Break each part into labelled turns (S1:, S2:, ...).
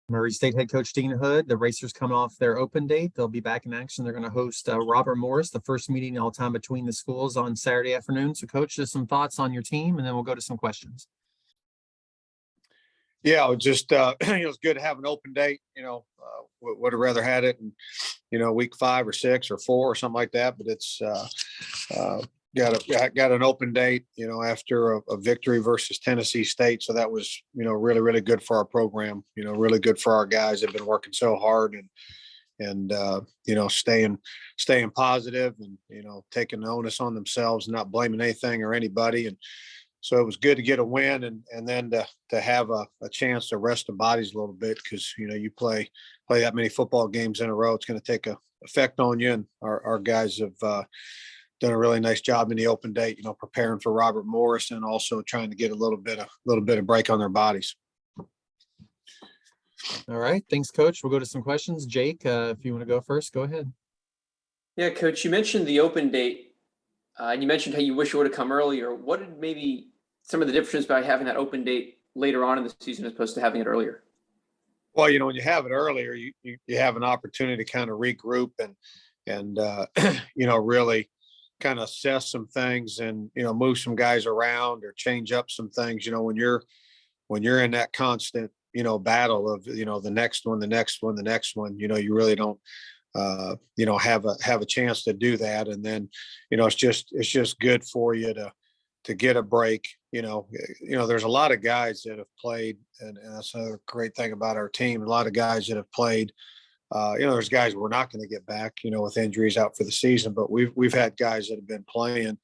S1: Murray State head coach Dean Hood. The Racers come off their open date. They'll be back in action. They're going to host Robert Morris, the first meeting all time between the schools on Saturday afternoon. So, Coach, just some thoughts on your team, and then we'll go to some questions.
S2: Yeah, it just it was good to have an open date. Would have rather had it in week 5 or 6 or 4 or something like that. But it's got an open date. After a victory versus Tennessee State, so that was really really good for our program. Really good for our guys. They've been working so hard and staying positive and taking the onus on themselves, not blaming anything or anybody. And so it was good to get a win and then to have a chance to rest the bodies a little bit, because you play that many football games in a row, it's going to take a effect on you. And our guys have done a really nice job in the open date, preparing for Robert Morris and also trying to get a little bit of break on their bodies.
S1: All right, thanks, Coach. We'll go to some questions. Jake, if you want to go first, go ahead.
S3: Yeah, Coach, you mentioned the open date, and you mentioned how you wish it would have come earlier. What did maybe some of the differences by having that open date later on in the season as opposed to having it earlier?
S2: Well, when you have it earlier, you have an opportunity to kind of regroup and really kind of assess some things and move some guys around or change up some things. When you're in that constant battle of the next one, you really don't have a chance to do that. And then it's just good for you to get a break. There's a lot of guys that have played, and that's another great thing about our team. A lot of guys that have played. There's guys we're not going to get back, with injuries out for the season, but we've had guys that have been playing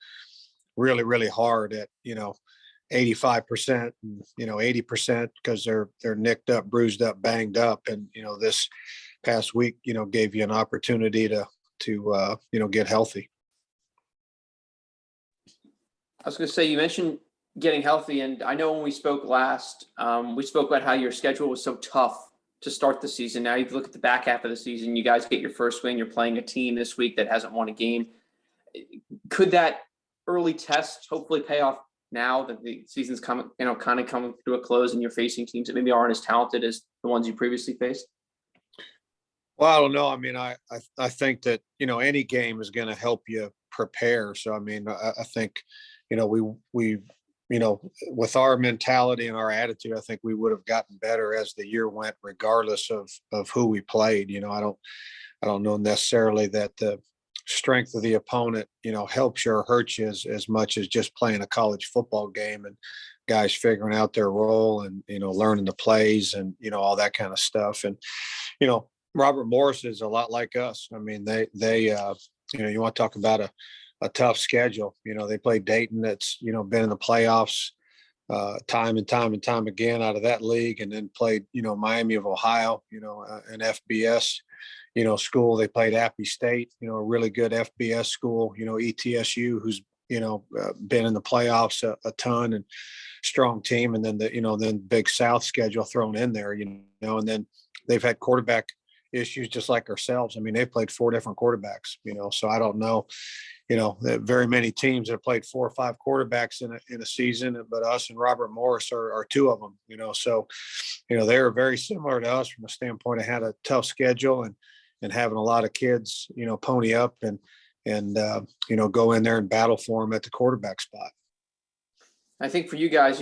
S2: really, really hard at 85%, 80% because they're nicked up, bruised up, banged up, and this past week, gave you an opportunity to get healthy.
S3: I was going to say, you mentioned getting healthy, and I know when we spoke last, we spoke about how your schedule was so tough to start the season. Now you look at the back half of the season, you guys get your first win. You're playing a team this week that hasn't won a game. Could that early test hopefully pay off now that the season's coming, kind of coming to a close, and you're facing teams that maybe aren't as talented as the ones you previously faced?
S2: Well, I don't know. I mean, I think that, any game is going to help you prepare. So, I mean, I think, we with our mentality and our attitude, I think we would have gotten better as the year went, regardless of who we played. I don't know necessarily that the strength of the opponent, helps you or hurts you as much as just playing a college football game and guys figuring out their role and, learning the plays and, all that kind of stuff. And, Robert Morris is a lot like us. I mean, they you want to talk about a tough schedule. They play Dayton that's, been in the playoffs time and time again out of that league, and then played, Miami of Ohio, an FBS, school. They played Appy State, a really good FBS school, ETSU, who's, been in the playoffs a ton and strong team. And then then Big South schedule thrown in there, and then they've had quarterback issues just like ourselves. I mean, they played 4 different quarterbacks, so I don't know, that very many teams that have played 4 or 5 quarterbacks in a season, but us and Robert Morris are 2 of them, so, they're very similar to us from a standpoint of had a tough schedule and having a lot of kids, pony up and go in there and battle for them at the quarterback spot.
S3: I think for you guys,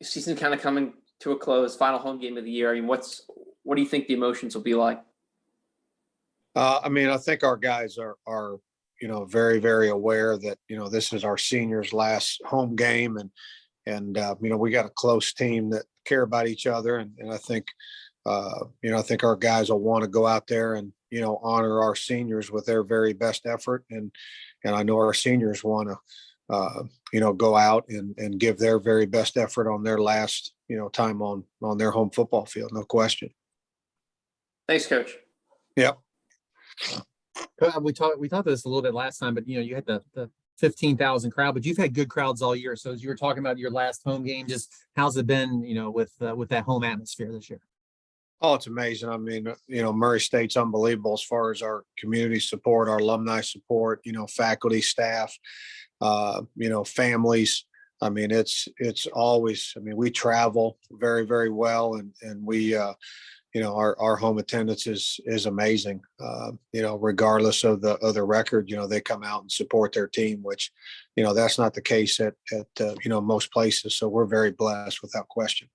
S3: season kind of coming to a close, final home game of the year. I mean, what do you think the emotions will be like?
S2: I mean, I think our guys are very, very aware that, this is our seniors' last home game, and we got a close team that care about each other. And I think, I think our guys will want to go out there and, honor our seniors with their very best effort. And I know our seniors want to, go out and give their very best effort on their last, time on their home football field. No question.
S3: Thanks, Coach.
S2: Yep.
S1: We talked this a little bit last time, but you had the 15,000 crowd, but you've had good crowds all year. So as you were talking about your last home game, just how's it been, with that home atmosphere this year?
S2: Oh, it's amazing. I mean, Murray State's unbelievable as far as our community support, our alumni support, faculty, staff, families. I mean, it's always, I mean, we travel very, very well, and we, our home attendance is amazing. Regardless of the record, they come out and support their team, which, that's not the case at most places. So we're very blessed without question.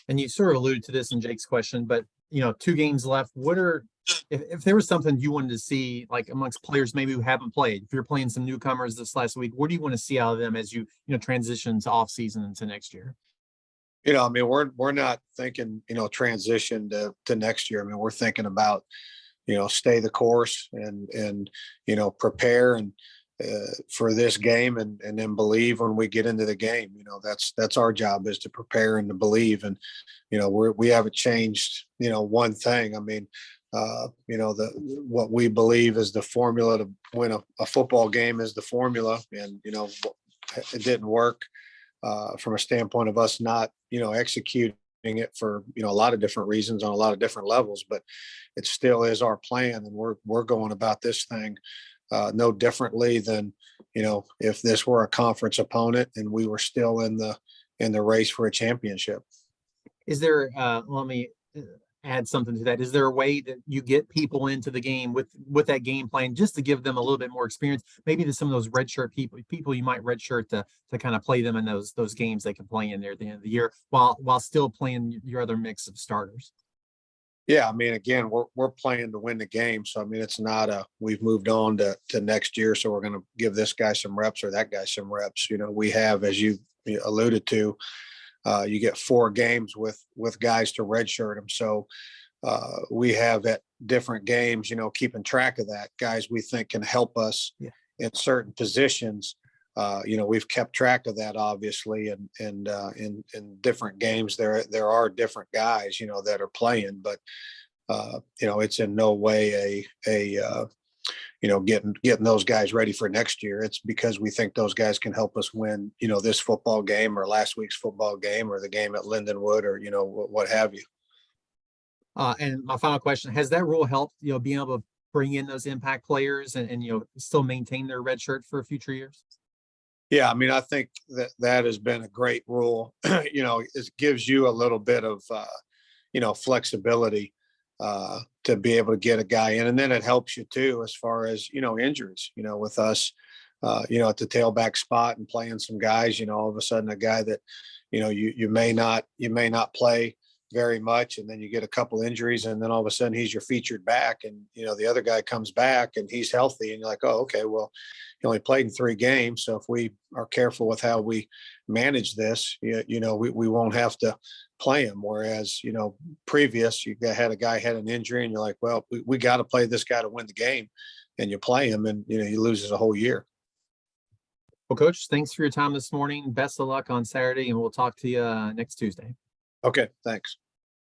S1: And you sort of alluded to this in Jake's question, but 2 games left. What are, if there was something you wanted to see, like amongst players maybe who haven't played, if you're playing some newcomers this last week, what do you want to see out of them as you transition to off season into next year?
S2: I mean, we're not thinking, transition to next year. I mean, we're thinking about, stay the course and prepare and for this game and then believe when we get into the game. That's our job, is to prepare and to believe. And, we haven't changed, one thing. I mean, what we believe is the formula to win a football game is the formula. And, it didn't work from a standpoint of us not, executing it for, a lot of different reasons on a lot of different levels, but it still is our plan. And we're going about this thing no differently than, if this were a conference opponent and we were still in the race for a championship.
S1: Is there, let me add something to that. Is there a way that you get people into the game with that game plan just to give them a little bit more experience? Maybe to some of those redshirt people you might redshirt to kind of play them in those games they can play in there at the end of the year while still playing your other mix of starters.
S2: Yeah, I mean, again, we're playing to win the game. So I mean, it's not we've moved on to next year, so we're going to give this guy some reps or that guy some reps. We have, as you alluded to, you get 4 games with guys to redshirt them. So we have at different games, keeping track of that, guys we think can help us in certain positions. We've kept track of that, obviously, and in different games there are different guys, that are playing, but it's in no way getting those guys ready for next year. It's because we think those guys can help us win, this football game or last week's football game or the game at Lindenwood or, what have you.
S1: And my final question, has that rule helped, being able to bring in those impact players and still maintain their red shirt for future years?
S2: Yeah, I mean, I think that has been a great rule. It gives you a little bit of, flexibility to be able to get a guy in. And then it helps you too, as far as, injuries, with us, at the tailback spot and playing some guys, all of a sudden a guy that, you may not play very much. And then you get a couple injuries and then all of a sudden he's your featured back and, the other guy comes back and he's healthy and you're like, oh, okay, well, he only played in 3 games. So if we are careful with how we manage this, we won't have to play him. Whereas, previous, you had a guy had an injury and you're like, well, we got to play this guy to win the game, and you play him and, he loses a whole year.
S1: Well, Coach, thanks for your time this morning. Best of luck on Saturday, and we'll talk to you next Tuesday.
S2: Okay, thanks.